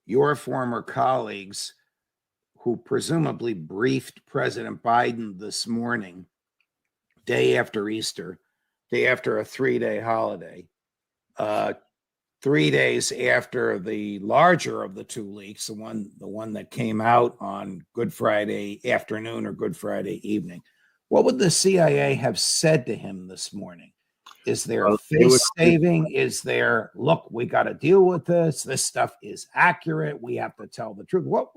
your former colleagues who presumably briefed President Biden this morning, day after Easter, day after a 3-day holiday, 3 days after the larger of the two leaks, the one that came out on Good Friday afternoon or Good Friday evening. What would the CIA have said to him this morning? Is there face saving? Is there, look, we got to deal with this. This stuff is accurate. We have to tell the truth. What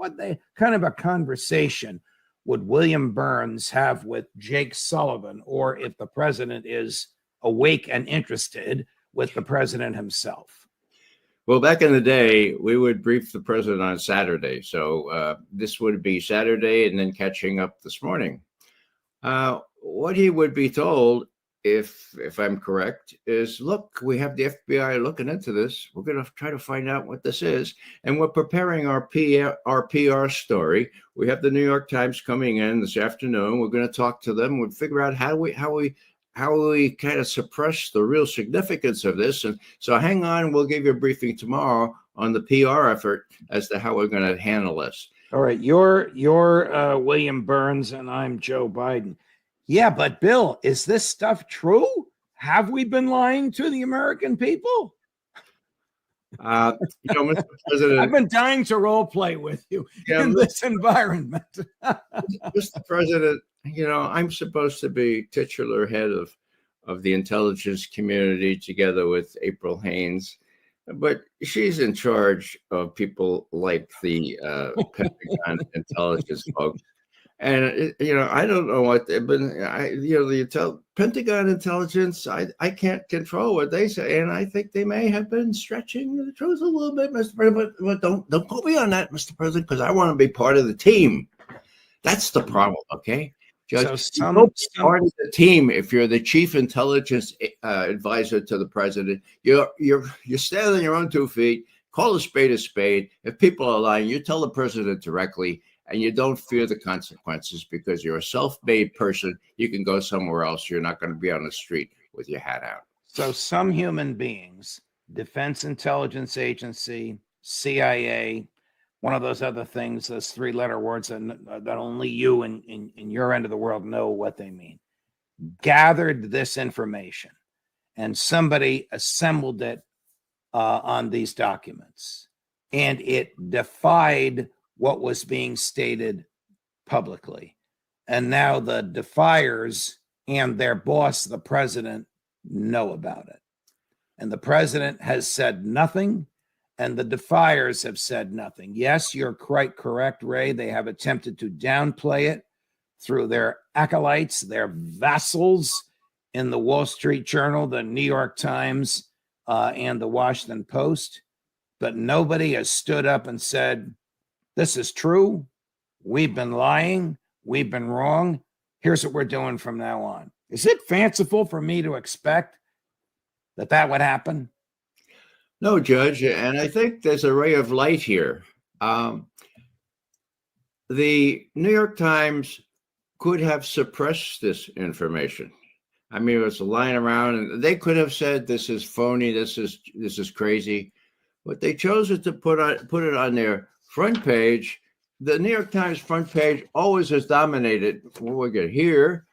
kind of a conversation would William Burns have with Jake Sullivan, or if the president is awake and interested, with the president himself? Well, back in the day, we would brief the president on Saturday. So this would be Saturday and then catching up this morning. What he would be told, if I'm correct, is, look, we have the FBI looking into this. We're going to try to find out what this is. And we're preparing our PR story. We have the New York Times coming in this afternoon. We're going to talk to them. We'll figure out how we kind of suppress the real significance of this. And so hang on, we'll give you a briefing tomorrow on the PR effort as to how we're going to handle this. All right. You're William Burns and I'm Joe Biden. Yeah, but Bill, is this stuff true? Have we been lying to the American people? Mr. President, I've been dying to role play with you in this environment. Mr. President, I'm supposed to be titular head of the intelligence community together with April Haynes, but she's in charge of people like the Pentagon intelligence folks. And, I don't know what, but the Pentagon intelligence, I can't control what they say. And I think they may have been stretching the truth a little bit, Mr. President, but don't put me on that, Mr. President, because I want to be part of the team. That's the problem, okay? Judge, part of the team, if you're the chief intelligence advisor to the president, you're standing on your own 2 feet, call a spade a spade. If people are lying, you tell the president directly, and you don't fear the consequences because you're a self-made person. You can go somewhere else. You're not going to be on the street with your hat out. So some human beings, Defense Intelligence Agency, CIA, one of those other things, those 3-letter words that only you in your end of the world know what they mean, gathered this information, and somebody assembled it on these documents, and it defied what was being stated publicly. And now the defiers and their boss, the president, know about it. And the president has said nothing, and the defiers have said nothing. Yes, you're quite correct, Ray. They have attempted to downplay it through their acolytes, their vassals in the Wall Street Journal, the New York Times, and the Washington Post. But nobody has stood up and said, this is true. We've been lying. We've been wrong. Here's what we're doing from now on. Is it fanciful for me to expect that would happen? No, Judge. And I think there's a ray of light here. The New York Times could have suppressed this information. I mean, it was lying around, and they could have said, this is phony. This is crazy. But they chose to put it on their front page. The New York Times front page always has dominated. Well, we get here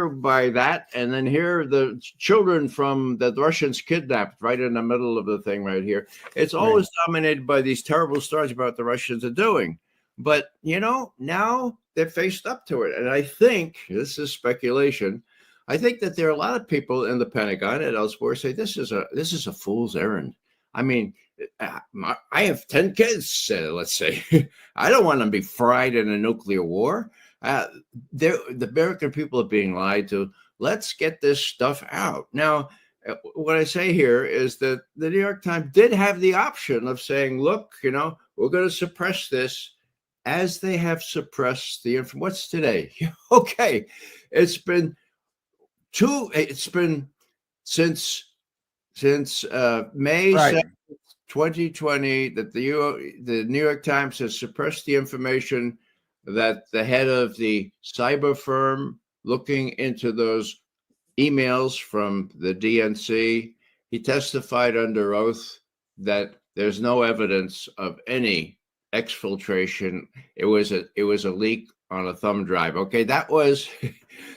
by that, and then here the children from the Russians kidnapped right in the middle of the thing right here. It's always dominated by these terrible stories about the Russians are doing. But, now they're faced up to it. And I think, this is speculation, I think that there are a lot of people in the Pentagon and elsewhere say this is a fool's errand. I mean, I have 10 kids, let's say. I don't want them to be fried in a nuclear war. The American people are being lied to. Let's get this stuff out. Now, what I say here is that the New York Times did have the option of saying, look, we're going to suppress this, as they have suppressed the information. What's today? Okay. It's been since May 7th, 2020, that the New York Times has suppressed the information that the head of the cyber firm looking into those emails from the DNC, he testified under oath that There's no evidence of any exfiltration. It was a leak on a thumb drive. Okay, that was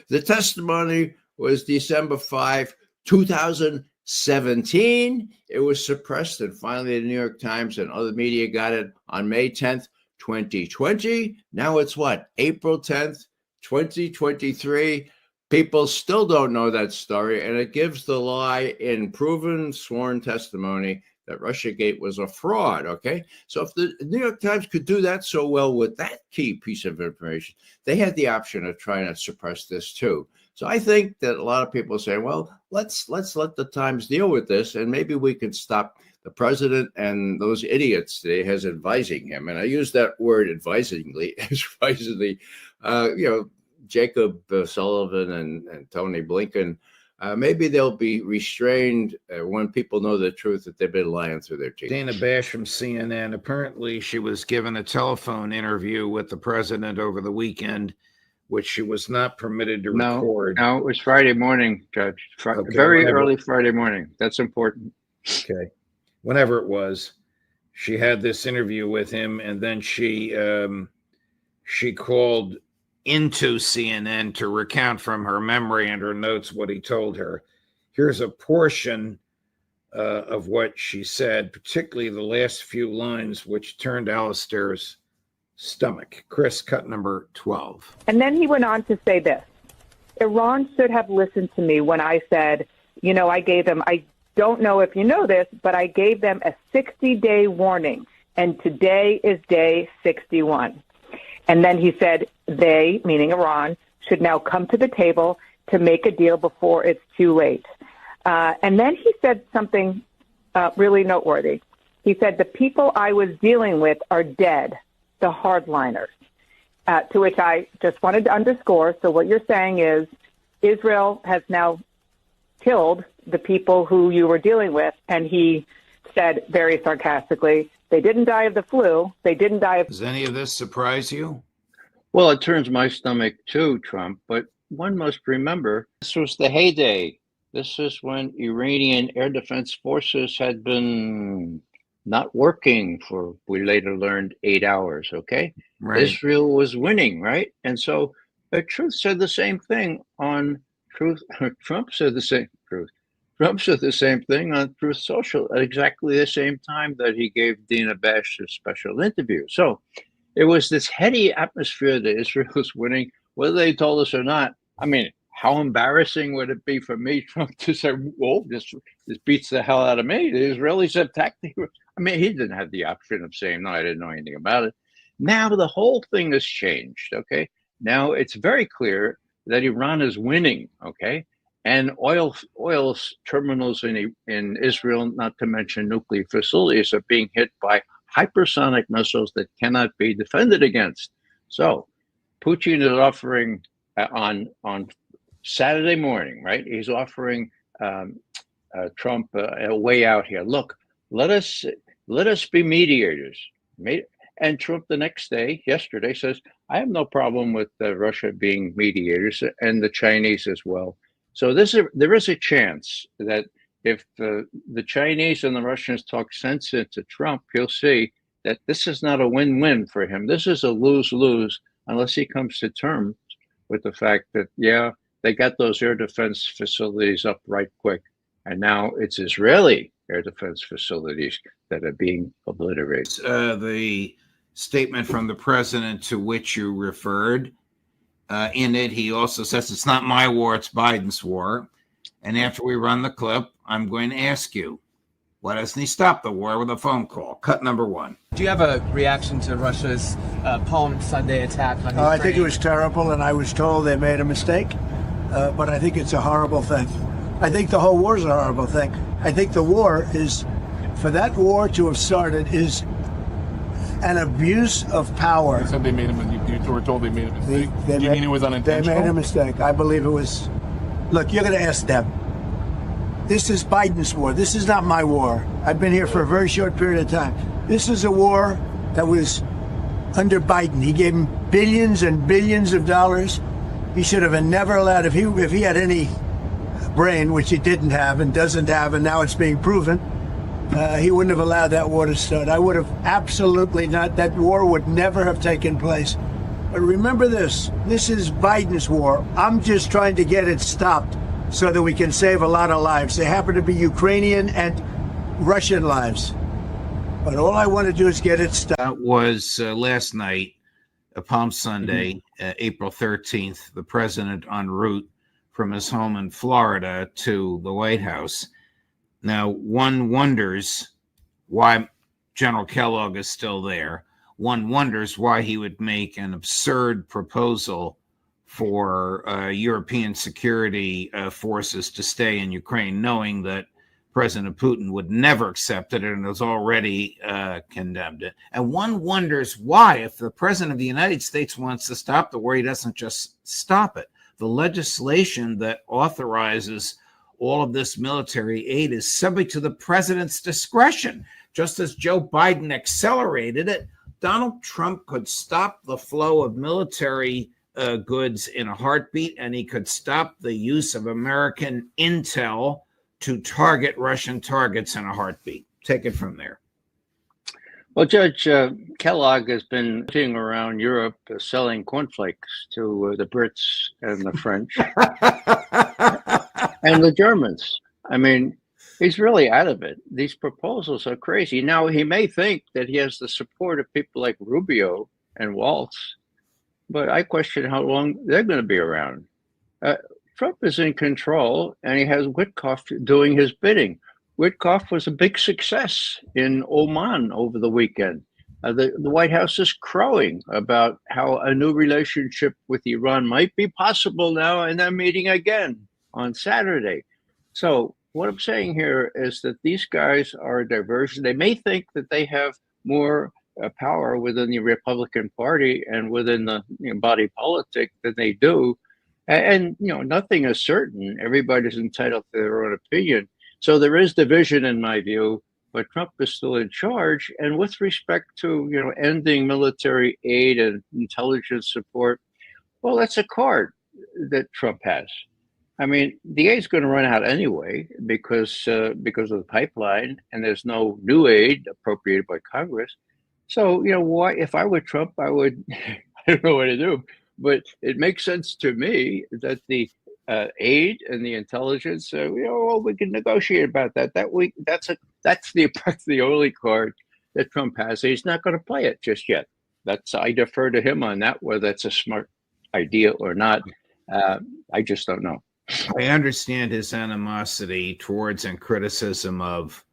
the testimony was December 5, 2017. It was suppressed, and finally the New York Times and other media got it on May 10th, 2020. Now it's what? April 10th, 2023. People still don't know that story, and it gives the lie in proven sworn testimony that Russiagate was a fraud, okay? So if the New York Times could do that so well with that key piece of information, they had the option of trying to suppress this too. So I think that a lot of people say, well, let's let the Times deal with this, and maybe we can stop the president and those idiots that he has advising him. And I use that word advisingly, Jacob Sullivan and Tony Blinken. Maybe they'll be restrained when people know the truth that they've been lying through their teeth. Dana Bash from CNN, apparently she was given a telephone interview with the president over the weekend, which she was not permitted to record. No, it was Friday morning, Judge. Very early Friday morning. That's important. Okay. Whenever it was, she had this interview with him, and then she called into CNN to recount from her memory and her notes what he told her. Here's a portion of what she said, particularly the last few lines, which turned Alistair's stomach. Chris, cut number 12. And then he went on to say this: Iran should have listened to me when I said, I gave them, I don't know if you know this, but I gave them a 60-day warning, and today is day 61. And then he said they, meaning Iran, should now come to the table to make a deal before it's too late. And then he said something really noteworthy. He said, the people I was dealing with are dead, the hardliners, to which I just wanted to underscore. So what you're saying is Israel has now killed the people who you were dealing with. And he said very sarcastically, they didn't die of the flu. They didn't die of... Does any of this surprise you? Well, it turns my stomach too, Trump. But one must remember, this was the heyday. This is when Iranian air defense forces had been not working for, we later learned, 8 hours, okay? Right. Israel was winning, right? And so Truth said the same thing on Truth. Trump said the same thing on Truth Social at exactly the same time that he gave Dina Bash a special interview. So it was this heady atmosphere that Israel was winning, whether they told us or not. I mean, how embarrassing would it be for me, Trump, to say, "Whoa, this beats the hell out of me"? The Israelis attacked the... I mean, he didn't have the option of saying, "No, I didn't know anything about it." Now the whole thing has changed, okay? Now it's very clear that Iran is winning, okay? And oil terminals in Israel, not to mention nuclear facilities, are being hit by hypersonic missiles that cannot be defended against. So Putin is offering on Saturday morning, right? He's offering Trump a way out here. Look, let us be mediators. And Trump the next day, yesterday, says, I have no problem with Russia being mediators and the Chinese as well. So there is a chance that if the Chinese and the Russians talk sense into Trump, he'll see that this is not a win-win for him. This is a lose-lose unless he comes to terms with the fact that, yeah, they got those air defense facilities up right quick. And now it's Israeli air defense facilities that are being obliterated. The statement from the president to which you referred, in it, he also says, it's not my war, it's Biden's war. And after we run the clip, I'm going to ask you, why doesn't he stop the war with a phone call? Cut number 1. Do you have a reaction to Russia's Palm Sunday attack on Ukraine? I think it was terrible, and I was told they made a mistake. But I think it's a horrible thing. I think the whole war is a horrible thing. I think the war is, for that war to have started, is an abuse of power. They said they made a mistake. You were told they made a mistake. Do you mean it was unintentional? They made a mistake. I believe it was. Look, you're going to ask them. This is Biden's war. This is not my war. I've been here for a very short period of time. This is a war that was under Biden. He gave him billions and billions of dollars. He should have never allowed, if he had any brain, which he didn't have and doesn't have, and now it's being proven, he wouldn't have allowed that war to start. I would have absolutely not. That war would never have taken place. But remember this is Biden's war. I'm just trying to get it stopped so that we can save a lot of lives. They happen to be Ukrainian and Russian lives. But all I want to do is get it stopped. That was last night, Palm Sunday, April 13th, the president en route from his home in Florida to the White House. Now, one wonders why General Kellogg is still there. One wonders why he would make an absurd proposal for European security forces to stay in Ukraine, knowing that President Putin would never accept it and has already condemned it. And one wonders why, if the president of the United States wants to stop the war, he doesn't just stop it. The legislation that authorizes all of this military aid is subject to the president's discretion. Just as Joe Biden accelerated it, Donald Trump could stop the flow of military goods in a heartbeat, and he could stop the use of American intel to target Russian targets in a heartbeat. Take it from there. Well, Judge, Kellogg has been sitting around Europe selling cornflakes to the Brits and the French and the Germans. I mean, he's really out of it. These proposals are crazy. Now, he may think that he has the support of people like Rubio and Waltz, but I question how long they're going to be around. Trump is in control, and he has Witkoff doing his bidding. Witkoff was a big success in Oman over the weekend. The White House is crowing about how a new relationship with Iran might be possible now, and they're meeting again on Saturday. So what I'm saying here is that these guys are a diversion. They may think that they have more power within the Republican Party and within the body politic than they do. And nothing is certain. Everybody's entitled to their own opinion. So there is division in my view, but Trump is still in charge. And with respect to, ending military aid and intelligence support, well, that's a card that Trump has. I mean, the aid's going to run out anyway because of the pipeline, and there's no new aid appropriated by Congress. So, why, if I were Trump, I would, I don't know what to do, but it makes sense to me that the aid and the intelligence, we can negotiate about that. That's the only card that Trump has. He's not going to play it just yet. I defer to him on that, whether that's a smart idea or not. I just don't know. I understand his animosity towards and criticism of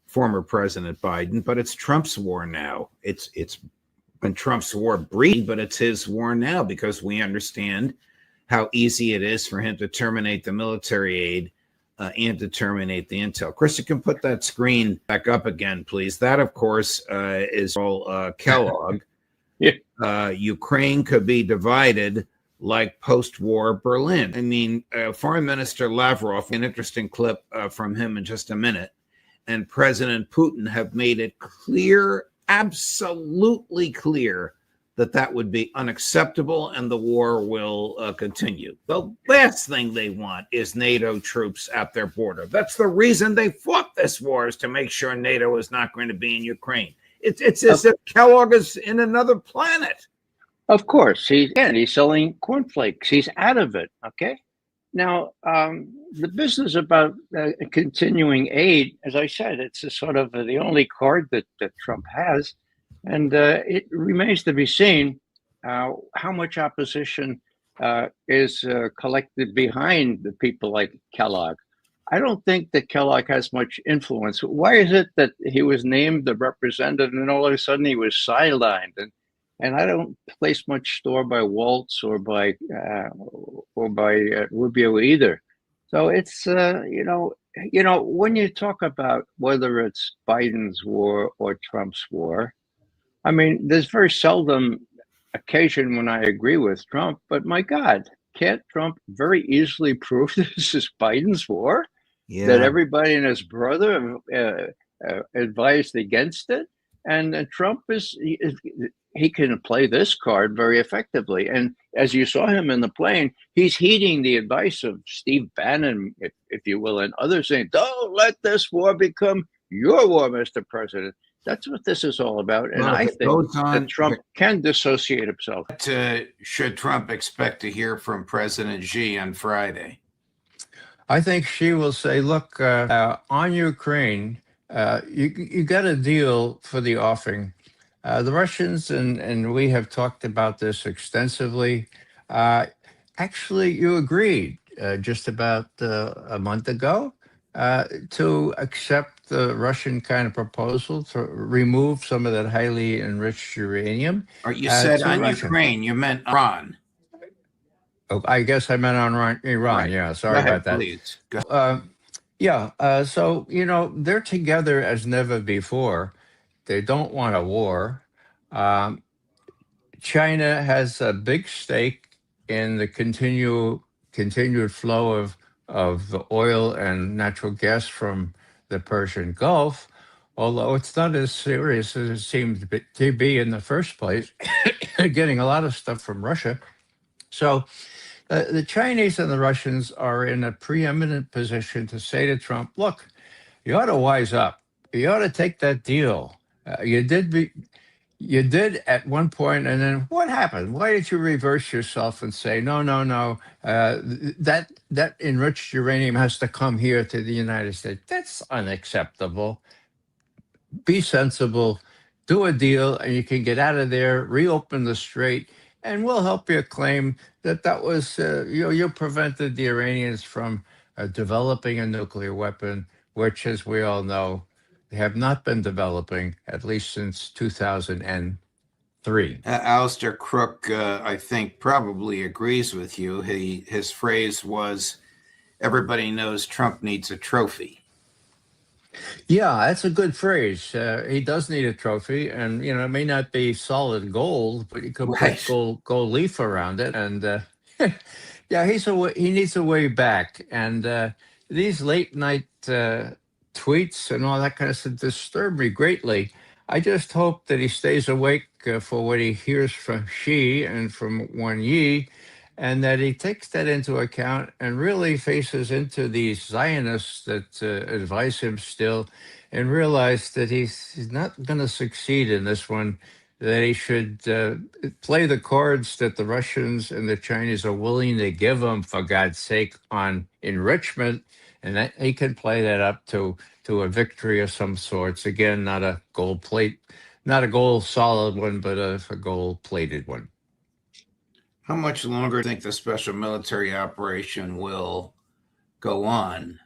former President Biden, but it's Trump's war now. It's been Trump's war brief, but it's his war now because we understand how easy it is for him to terminate the military aid and to terminate the intel. Chris, you can put that screen back up again, please. That, of course, is all Kellogg. Yeah. Ukraine could be divided like post-war Berlin. I mean, Foreign Minister Lavrov, an interesting clip from him in just a minute, and President Putin have made it clear, absolutely clear, that would be unacceptable and the war will continue. The last thing they want is NATO troops at their border. That's the reason they fought this war, is to make sure NATO is not going to be in Ukraine. It's as if Kellogg is in another planet. Of course, he's selling cornflakes. He's out of it. Okay. Now, the business about continuing aid, as I said, it's a sort of the only card that Trump has. And it remains to be seen how much opposition is collected behind the people like Kellogg. I don't think that Kellogg has much influence. Why is it that he was named the representative and all of a sudden he was sidelined? And I don't place much store by Waltz or by Rubio either. So it's when you talk about whether it's Biden's war or Trump's war, I mean, there's very seldom occasion when I agree with Trump, but my God, can't Trump very easily prove this is Biden's war? Yeah. That everybody and his brother advised against it? And Trump he can play this card very effectively. And as you saw him in the plane, he's heeding the advice of Steve Bannon, if you will, and others, saying, don't let this war become your war, Mr. President. That's what this is all about. And Well, I if it think goes on, that Trump can dissociate himself. Should Trump expect to hear from President Xi on Friday? I think she will say, look, on Ukraine, you got a deal for the offing. The Russians, and we have talked about this extensively, actually, you agreed just about a month ago to accept the Russian kind of proposal to remove some of that highly enriched uranium. Or you said to on Russia. Ukraine, you meant Iran. Oh, I guess I meant on Iran. Right. Yeah, Go sorry ahead, about that. please. Go. So, they're together as never before. They don't want a war. China has a big stake in the continued flow of the oil and natural gas from the Persian Gulf, although it's not as serious as it seemed to be in the first place, getting a lot of stuff from Russia. So the Chinese and the Russians are in a preeminent position to say to Trump, look, you ought to wise up. You ought to take that deal. You did at one point, and then what happened? Why did you reverse yourself and say, no, that enriched uranium has to come here to the United States? That's unacceptable. Be sensible, do a deal, and you can get out of there, reopen the strait, and we'll help you claim that was, you prevented the Iranians from developing a nuclear weapon, which, as we all know, they have not been developing, at least since 2003. Alistair Crook, I think, probably agrees with you. His phrase was, everybody knows Trump needs a trophy. Yeah, that's a good phrase. He does need a trophy, and it may not be solid gold, but you could put gold leaf around it. And yeah, he needs a way back. And these late night tweets and all that kind of stuff disturb me greatly. I just hope that he stays awake for what he hears from Xi and from Wang Yi, and that he takes that into account and really faces into these Zionists that advise him still, and realize that he's not going to succeed in this one, that he should play the cards that the Russians and the Chinese are willing to give him, for God's sake, on enrichment, and that he can play that up to a victory of some sorts. Again, not a gold solid one, but a gold plated one. How much longer do you think the special military operation will go on?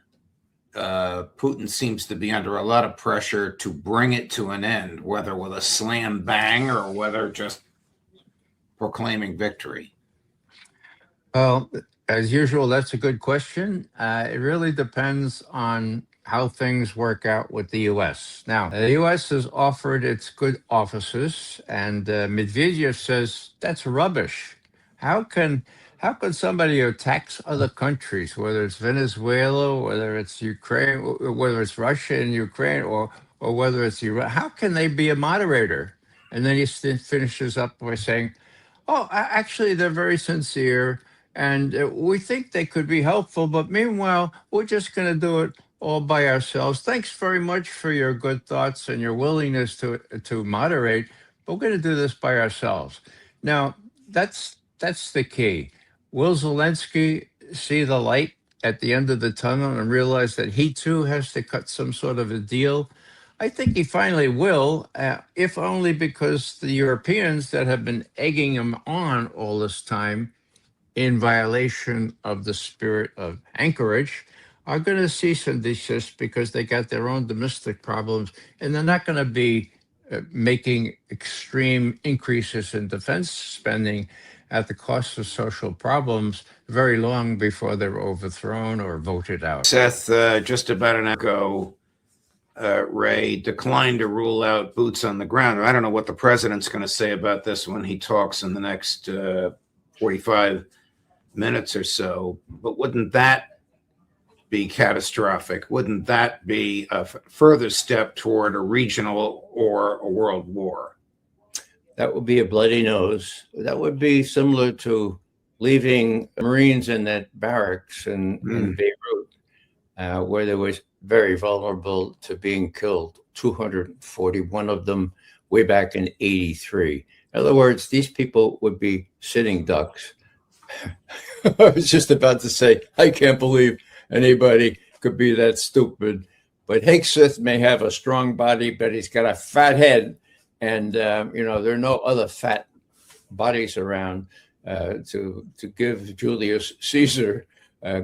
Putin seems to be under a lot of pressure to bring it to an end, whether with a slam bang or whether just proclaiming victory. Well, as usual, that's a good question. It really depends on how things work out with the U.S. Now, the U.S. has offered its good offices, and Medvedev says that's rubbish. How can somebody who attacks other countries, whether it's Venezuela, whether it's Ukraine, whether it's Russia and Ukraine, or whether it's Iran, how can they be a moderator? And then he finishes up by saying, oh, actually, they're very sincere, and we think they could be helpful, but meanwhile, we're just going to do it all by ourselves. Thanks very much for your good thoughts and your willingness to moderate, but we're going to do this by ourselves. Now, that's the key. Will Zelensky see the light at the end of the tunnel and realize that he too has to cut some sort of a deal? I think he finally will, if only because the Europeans that have been egging him on all this time in violation of the spirit of Anchorage are going to cease and desist because they got their own domestic problems, and they're not going to be making extreme increases in defense spending at the cost of social problems very long before they're overthrown or voted out. Seth, just about an hour ago, Ray declined to rule out boots on the ground. I don't know what the president's going to say about this when he talks in the next 45 minutes or so, but wouldn't that be catastrophic? Wouldn't that be a further step toward a regional or a world war? That would be a bloody nose. That would be similar to leaving Marines in that barracks in Beirut, where they were very vulnerable to being killed, 241 of them way back in 83. In other words, these people would be sitting ducks. I was just about to say, I can't believe anybody could be that stupid. But Hegseth may have a strong body, but he's got a fat head. And, there are no other fat bodies around to give Julius Caesar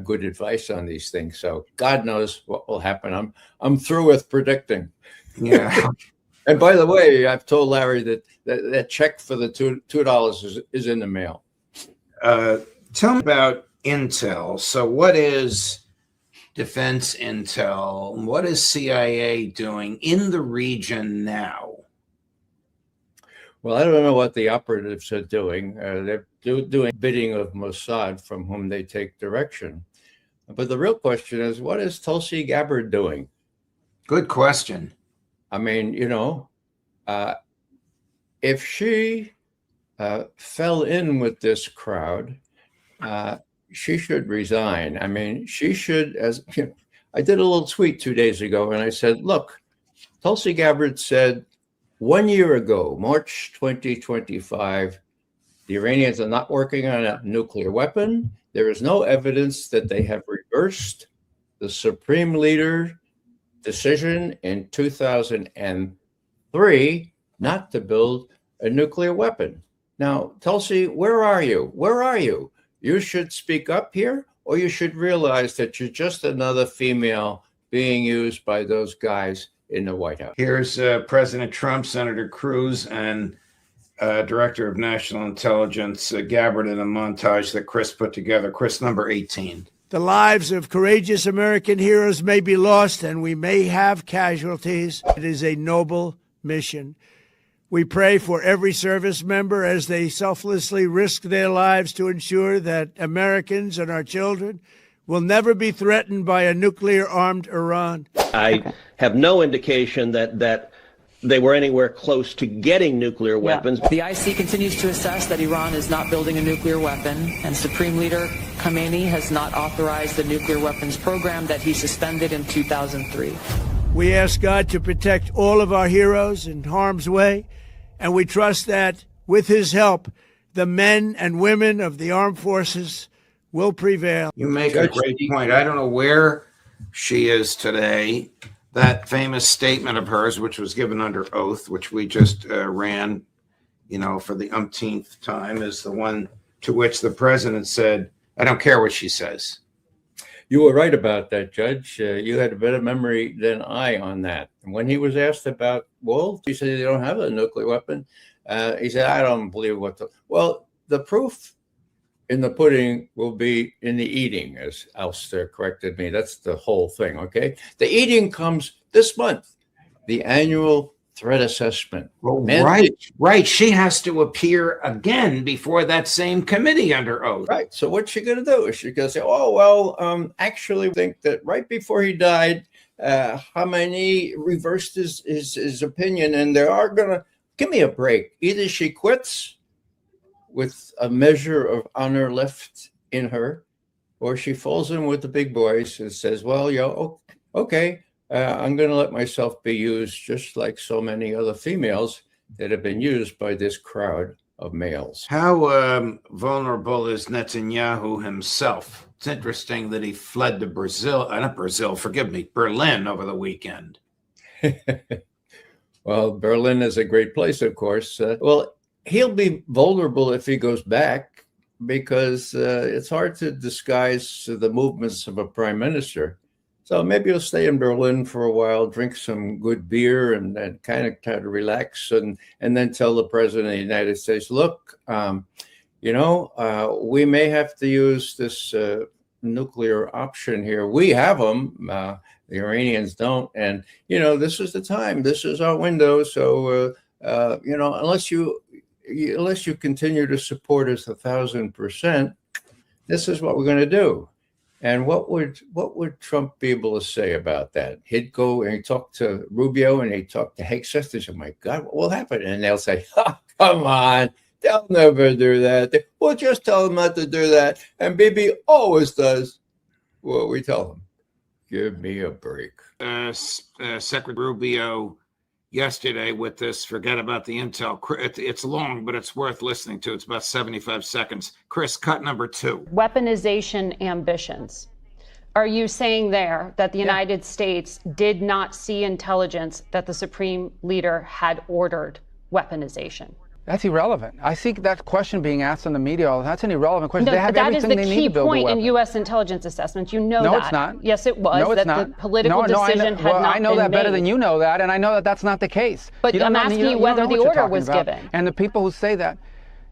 good advice on these things. So God knows what will happen. I'm through with predicting. Yeah. And by the way, I've told Larry that check for the $2 is in the mail. Tell me about intel. So what is defense intel? What is CIA doing in the region now? Well, I don't know what the operatives are doing. They're doing bidding of Mossad, from whom they take direction. But the real question is, what is Tulsi Gabbard doing? Good question. I mean, if she fell in with this crowd, she should resign. I mean, she should, I did a little tweet 2 days ago, and I said, look, Tulsi Gabbard said 1 year ago, March 2025, the Iranians are not working on a nuclear weapon. There is no evidence that they have reversed the Supreme Leader decision in 2003 not to build a nuclear weapon. Now, Tulsi, where are you? Where are you? You should speak up here, or you should realize that you're just another female being used by those guys in the White House. Here's President Trump, Senator Cruz, and Director of National Intelligence Gabbard in a montage that Chris put together. Chris, number 18. The lives of courageous American heroes may be lost, and we may have casualties. It is a noble mission. We pray for every service member as they selflessly risk their lives to ensure that Americans and our children will never be threatened by a nuclear-armed Iran. I have no indication that they were anywhere close to getting nuclear weapons. The IC continues to assess that Iran is not building a nuclear weapon, and Supreme Leader Khamenei has not authorized the nuclear weapons program that he suspended in 2003. We ask God to protect all of our heroes in harm's way, and we trust that, with his help, the men and women of the armed forces will prevail. You make a great point. I don't know where she is today. That famous statement of hers, which was given under oath, which we just ran, for the umpteenth time, is the one to which the president said, I don't care what she says. You were right about that, Judge. You had a better memory than I on that. And when he was asked about Wolf, he said they don't have a nuclear weapon. He said, I don't believe Well, the proof in the pudding will be in the eating, as Alster corrected me. That's the whole thing, okay? The eating comes this month, the annual threat assessment. Well, right. She has to appear again before that same committee under oath. Right. So what's she going to do? Is she going to say, actually, I think that right before he died, Khamenei reversed his opinion, and they are going to give me a break. Either she quits with a measure of honor left in her, or she falls in with the big boys and says, okay, I'm going to let myself be used just like so many other females that have been used by this crowd of males. How vulnerable is Netanyahu himself? It's interesting that he fled to Berlin over the weekend. Well, Berlin is a great place, of course. He'll be vulnerable if he goes back, because it's hard to disguise the movements of a prime minister. So maybe he'll stay in Berlin for a while, drink some good beer, and kind of try to relax, and then tell the president of the United States, look, we may have to use this nuclear option here. We have them. The Iranians don't. And, this is the time. This is our window. So, unless you continue to support us 1,000%, this is what we're going to do. And what would Trump be able to say about that? He'd go and he'd talk to Rubio and he'd talk to Hegseth. He said, my God, what will happen? And they'll say, Come on. They'll never do that. We'll just tell them not to do that. And Bibi always does what we tell them. Give me a break. Secretary Rubio yesterday with this, forget about the intel. It's long, but it's worth listening to. It's about 75 seconds. Chris, cut number 2. Weaponization ambitions. Are you saying there that the United States did not see intelligence that the Supreme Leader had ordered weaponization? That's irrelevant. I see that question being asked in the media. That's an irrelevant question. No, they have that everything is they the need key to build a point weapon. in U.S. intelligence assessments. You know that. No, it's not. Yes, it was. No, it's that not. The political decision had well, not I know been that better made. than you know that, and I know that that's not the case. But I'm asking you whether the order was given. And the people who say that,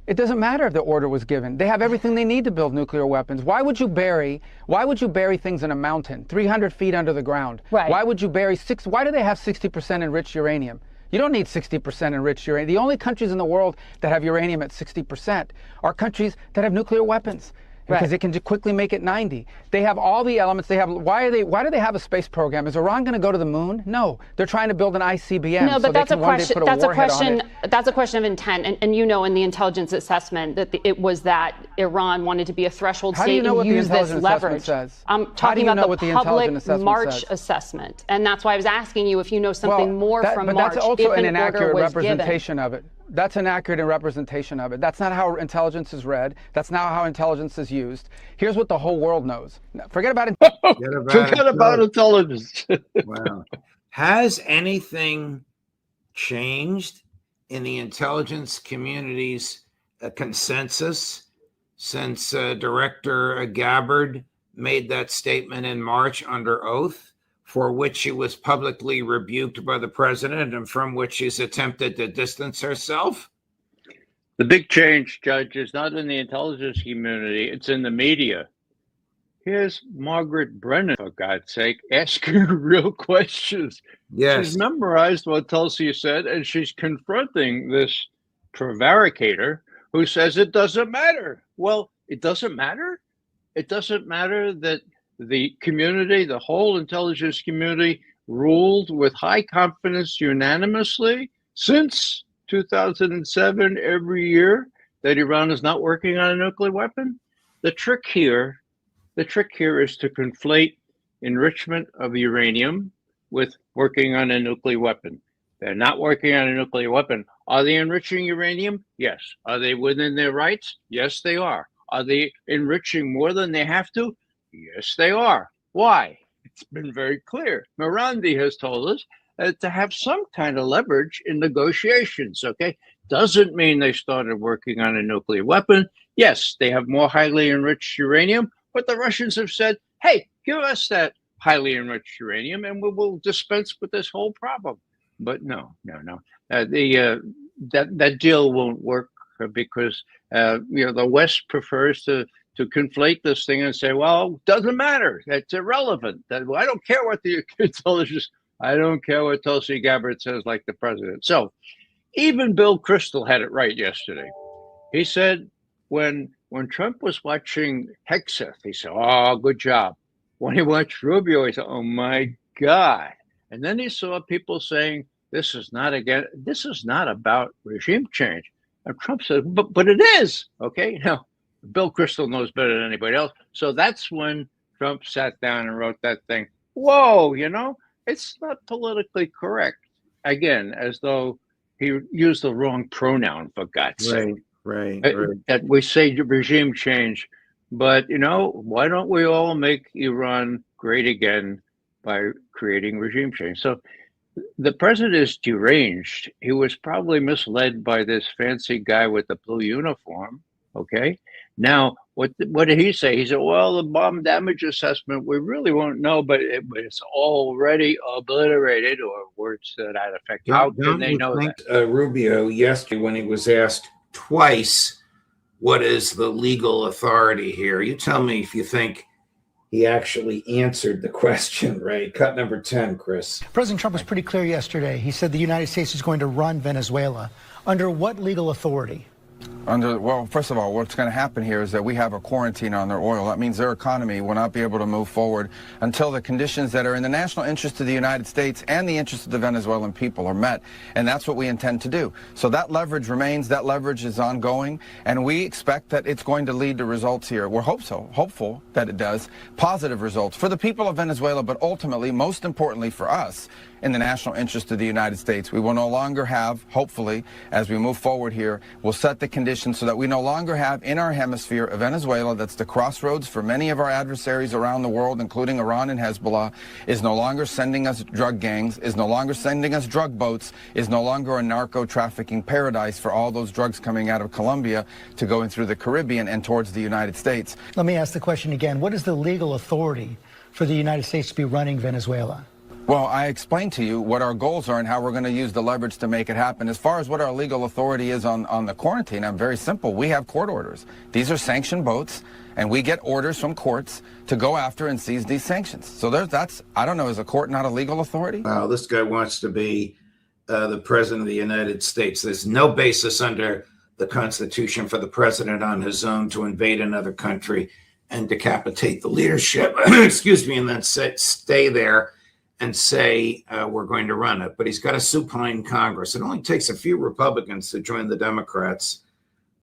it doesn't matter if the order was given. They have everything they need to build nuclear weapons. Why would you bury things in a mountain, 300 feet under the ground? Right. Why would you bury why do they have 60% enriched uranium? You don't need 60% enriched uranium. The only countries in the world that have uranium at 60% are countries that have nuclear weapons. Because they can quickly make it 90. They have all the elements. They have. Why do they have a space program? Is Iran going to go to the moon? No, they're trying to build an ICBM. No, but so that's they a can one day question. put a That's a warhead on question. it. That's a question of intent, and you know, in the intelligence assessment, that it was that Iran wanted to be a threshold How do you state know what and the use this intelligence leverage. assessment says? I'm How do talking you about know what the public intelligence assessment March says? assessment, and that's why I was asking you if you know something more from but March. that's also if an an order inaccurate was representation of it. That's an accurate representation of it. That's not how intelligence is read. That's not how intelligence is used. Here's what the whole world knows. Forget about it. Forget about intelligence. Wow. Has anything changed in the intelligence community's consensus since Director Gabbard made that statement in March under oath, for which she was publicly rebuked by the president and from which she's attempted to distance herself? The big change, Judge, is not in the intelligence community, it's in the media. Here's Margaret Brennan, for God's sake, asking real questions. Yes. She's memorized what Tulsi said, and she's confronting this prevaricator who says it doesn't matter. Well, it doesn't matter? It doesn't matter that the community, the whole intelligence community, ruled with high confidence unanimously since 2007 every year that Iran is not working on a nuclear weapon? The trick here is to conflate enrichment of uranium with working on a nuclear weapon. They're not working on a nuclear weapon. Are they enriching uranium? Yes. Are they within their rights? Yes, they are. Are they enriching more than they have to? Yes, they are. Why? It's been very clear. Morandi has told us to have some kind of leverage in negotiations, okay? Doesn't mean they started working on a nuclear weapon. Yes, they have more highly enriched uranium, but the Russians have said, hey, give us that highly enriched uranium and we will dispense with this whole problem. But no. That deal won't work because the West prefers to conflate this thing and say, well, doesn't matter. It's irrelevant. I don't care what the intelligence, I don't care what Tulsi Gabbard says, like the president. So even Bill Kristol had it right yesterday. He said when Trump was watching Hegseth, he said, oh, good job. When he watched Rubio, he said, oh, my God. And then he saw people saying, this is not about regime change. And Trump said, but it is. Okay, now, Bill Kristol knows better than anybody else. So that's when Trump sat down and wrote that thing. Whoa, it's not politically correct. Again, as though he used the wrong pronoun, for God's sake. Right. That we say regime change. But, why don't we all make Iran great again by creating regime change? So the president is deranged. He was probably misled by this fancy guy with the blue uniform. Okay. Now, what did he say? He said, well, the bomb damage assessment, we really won't know, but it's already obliterated, or words to that effect. How can they know that? Rubio, yesterday, when he was asked twice, what is the legal authority here? You tell me if you think he actually answered the question, right? Cut number 10, Chris. President Trump was pretty clear yesterday. He said the United States is going to run Venezuela. Under what legal authority? Well, first of all, what's going to happen here is that we have a quarantine on their oil. That means their economy will not be able to move forward until the conditions that are in the national interest of the United States and the interest of the Venezuelan people are met. And that's what we intend to do. So that leverage remains, that leverage is ongoing, and we expect that it's going to lead to results here. We're hopeful that it does, positive results for the people of Venezuela, but ultimately, most importantly for us, in the national interest of the United States. We will no longer have, hopefully, as we move forward here, we'll set the conditions so that we no longer have in our hemisphere a Venezuela that's the crossroads for many of our adversaries around the world, including Iran and Hezbollah, is no longer sending us drug gangs, is no longer sending us drug boats, is no longer a narco-trafficking paradise for all those drugs coming out of Colombia to going through the Caribbean and towards the United States. Let me ask the question again. What is the legal authority for the United States to be running Venezuela? Well, I explained to you what our goals are and how we're going to use the leverage to make it happen. As far as what our legal authority is on the quarantine, I'm very simple. We have court orders. These are sanctioned boats, and we get orders from courts to go after and seize these sanctions. So I don't know, is a court not a legal authority? Wow, this guy wants to be the president of the United States. There's no basis under the Constitution for the president on his own to invade another country and decapitate the leadership, excuse me, and then stay there and say, we're going to run it. But he's got a supine Congress. It only takes a few Republicans to join the Democrats